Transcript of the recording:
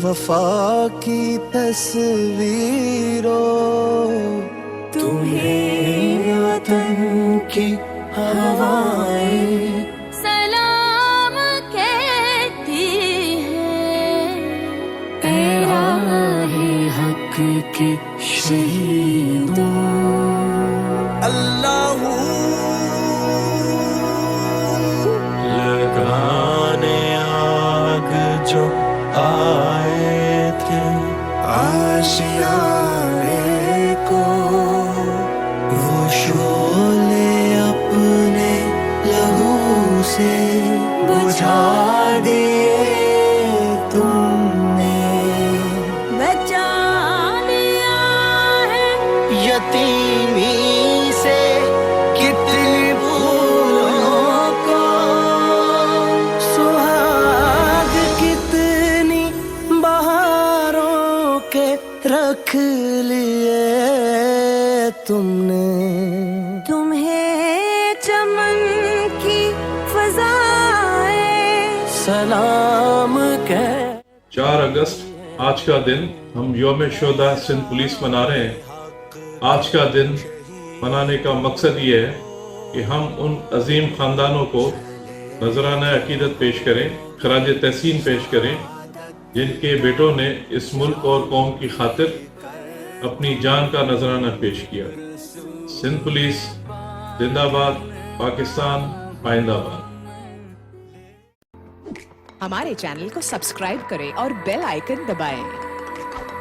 وفا کی تصویروں، تمہیں وطن کی ہوائیں سلام کہتی ہے، اے راہ حق کے شہیدوں۔ اللہ لگانے آگ جو آئے تھے آشیانے کو، وہ شعلے اپنے لہو سے بجھا دیے تم نے، بچا لیا ہے یتیمی سے کتنی پھولوں کو، سہاگ کتنی بہاروں کے رکھ لیے تم نے، تمہیں چمن کی فضائیں سلام کہہ۔ 4 اگست آج کا دن ہم یوم شہداء سندھ پولیس منا رہے ہیں۔ آج کا دن منانے کا مقصد یہ ہے کہ ہم ان عظیم خاندانوں کو نذرانہ عقیدت پیش کریں، خراج تحسین پیش کریں، جن کے بیٹوں نے اس ملک اور قوم کی خاطر اپنی جان کا نذرانہ پیش کیا۔ سندھ پولیس زندہ باد، پاکستان پائندہ باد۔ ہمارے چینل کو سبسکرائب کریں اور بیل آئیکن دبائیں۔